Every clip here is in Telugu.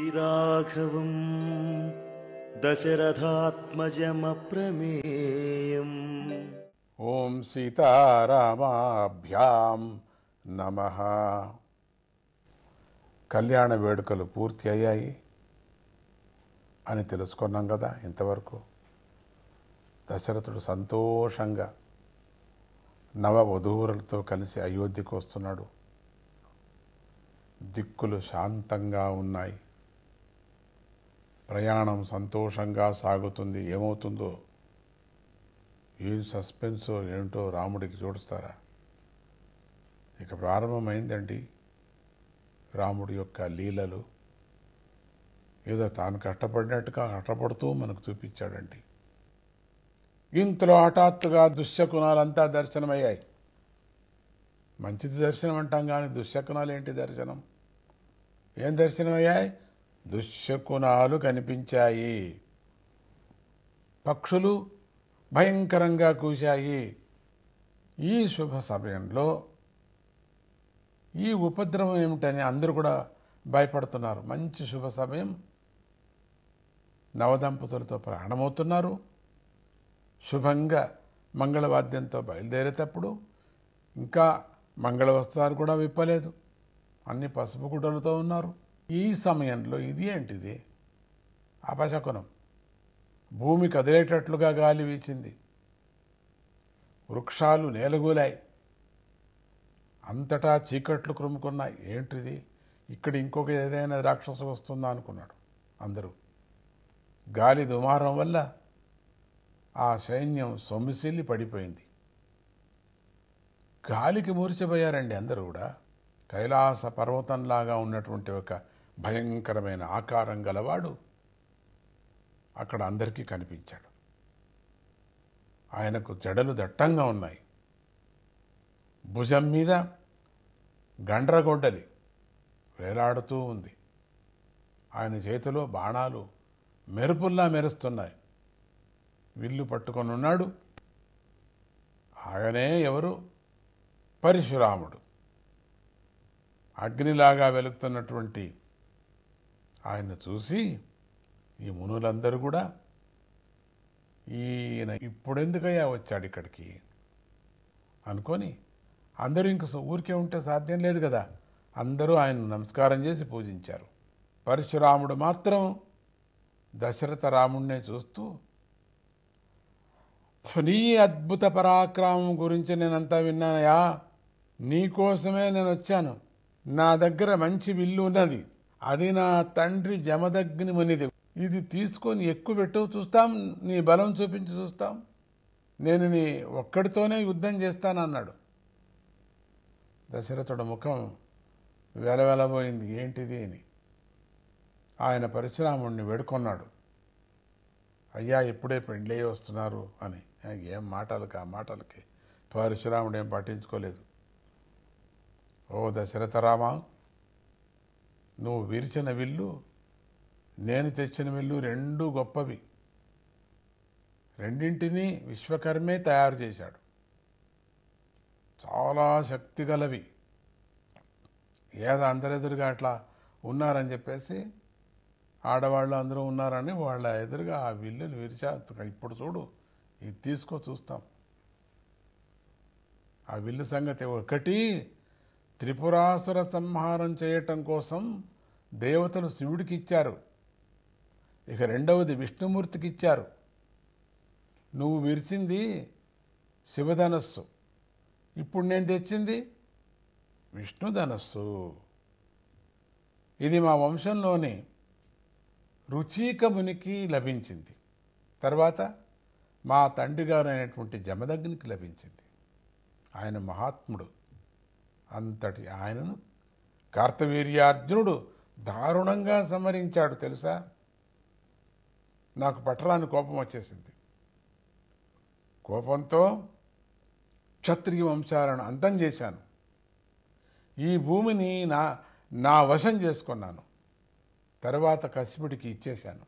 శ్రీరాఘవం దశరథాత్మజమప్రమేయం. ఓం సీతారామాభ్యాం నమః. కళ్యాణ వేడుకలు పూర్తి అయ్యాయి అని తెలుసుకున్నాం కదా. ఇంతవరకు దశరథుడు సంతోషంగా నవవధూవులతో కలిసి అయోధ్యకు వస్తున్నాడు. దిక్కులు శాంతంగా ఉన్నాయి. ప్రయాణం సంతోషంగా సాగుతుంది. ఏమవుతుందో, ఏం సస్పెన్సో ఏంటో రాముడికి చూడుస్తారా. ఇక ప్రారంభమైందండి రాముడి యొక్క లీలలు. ఏదో తాను కష్టపడినట్టుగా కష్టపడుతూ మనకు చూపించాడండి. ఇంతలో హఠాత్తుగా దుశ్శకునాలంతా దర్శనమయ్యాయి. మంచిది దర్శనం అంటాం కానీ దుశ్శకునాలు ఏంటి దర్శనం? ఏం దర్శనమయ్యాయి? దుశ్శకునాలు కనిపించాయి. పక్షులు భయంకరంగా కూశాయి. ఈ శుభ సమయంలో ఈ ఉపద్రవం ఏమిటని అందరూ కూడా భయపడుతున్నారు. మంచి శుభ సమయం, నవదంపతులతో ప్రయాణమవుతున్నారు. శుభంగా మంగళవాద్యంతో బయలుదేరేటప్పుడు ఇంకా మంగళ వస్త్రాలు కూడా విప్పలేదు, అన్ని పసుపు గుడ్డలతో ఉన్నారు. ఈ సమయంలో ఇది ఏంటిది? అపశకునం. భూమి కదిలేటట్లుగా గాలి వీచింది. వృక్షాలు నేలగూలాయి. అంతటా చీకట్లు క్రముకున్నాయి. ఏంటిది? ఇక్కడ ఇంకొక ఏదైనా రాక్షసు వస్తుందా అనుకున్నాడు అందరూ. గాలి దుమారం వల్ల ఆ సైన్యం సొమ్మిసిల్లి పడిపోయింది. గాలికి మూర్ఛపోయారండి అందరూ కూడా. కైలాస పర్వతంలాగా ఉన్నటువంటి ఒక భయంకరమైన ఆకారం గలవాడు అక్కడ అందరికీ కనిపించాడు. ఆయనకు జడలు దట్టంగా ఉన్నాయి. భుజం మీద గండ్రగొడ్డలి వేలాడుతూ ఉంది. ఆయన చేతిలో బాణాలు మెరుపుల్లా మెరుస్తున్నాయి. విల్లు పట్టుకొని ఉన్నాడు. ఆయనే ఎవరు? పరశురాముడు. అగ్నిలాగా వెలుగుతున్నటువంటి ఆయన చూసి ఈ మునులందరూ కూడా, ఈయన ఇప్పుడెందుకయ్యా వచ్చాడు ఇక్కడికి అనుకొని అందరూ ఇంక ఊరికే ఉంటే సాధ్యం లేదు కదా. అందరూ ఆయన నమస్కారం చేసి పూజించారు. పరశురాముడు మాత్రం దశరథ రాముడినే చూస్తూ, నీ అద్భుత పరాక్రమం గురించి నేనంతా విన్నానయా, నీకోసమే నేను వచ్చాను. నా దగ్గర మంచి విల్లు ఉన్నది. అది నా తండ్రి జమదగ్ని మునిది. ఇది తీసుకొని ఎక్కువ పెట్టు, చూస్తాం, నీ బలం చూపించి చూస్తాం. నేను నీ ఒక్కడితోనే యుద్ధం చేస్తానన్నాడు. దశరథుడు ముఖం వెలవెలబోయింది. ఏంటిది అని ఆయన పరశురాముడిని వేడుకొన్నాడు. అయ్యా, ఇప్పుడే పెండ్లే వస్తున్నారు అని. ఏం మాటలకి ఆ మాటలకి పరశురాముడు ఏం పట్టించుకోలేదు. ఓ దశరథ రామ, నువ్వు విరిచిన విల్లు, నేను తెచ్చిన విల్లు రెండూ గొప్పవి. రెండింటినీ విశ్వకర్మే తయారు చేశాడు. చాలా శక్తి గలవి. ఏదో అందరెదురుగా అట్లా ఉన్నారని చెప్పేసి, ఆడవాళ్ళు అందరూ ఉన్నారని వాళ్ళ ఎదురుగా ఆ విల్లుని విరిచా. ఇప్పుడు చూడు, ఇది తీసుకో, చూస్తాం. ఆ విల్లు సంగతి ఒకటి త్రిపురాసుర సంహారం చేయటం కోసం దేవతలు శివుడికి ఇచ్చారు. ఇక రెండవది విష్ణుమూర్తికి ఇచ్చారు. నువ్వు విరిచింది శివధనస్సు, ఇప్పుడు నేను తెచ్చింది విష్ణుధనస్సు. ఇది మా వంశంలోని రుచీకమునికి లభించింది. తర్వాత మా తండ్రి గారు అయినటువంటి జమదగ్నికి లభించింది. ఆయన మహాత్ముడు. అంతటి ఆయనను కార్తవీర్యార్జునుడు దారుణంగా సంహరించాడు తెలుసా. నాకు పట్టరాని కోపం వచ్చేసింది. కోపంతో క్షత్రియ వంశాలను అంతం చేశాను. ఈ భూమిని నా వశం చేసుకున్నాను. తర్వాత కశ్యపుడికి ఇచ్చేశాను.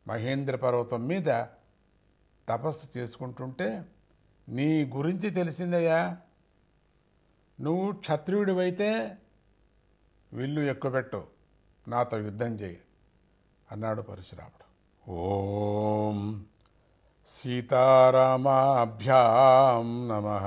మహేంద్ర పర్వతం మీద తపస్సు చేసుకుంటుంటే నీ గురించి తెలిసిందయ్యా. నువ్వు క్షత్రియుడివైతే విల్లు ఎక్కుపెట్టు, నాతో యుద్ధం చేయి అన్నాడు పరశురాముడు. ఓం సీతారామాభ్యాం నమః.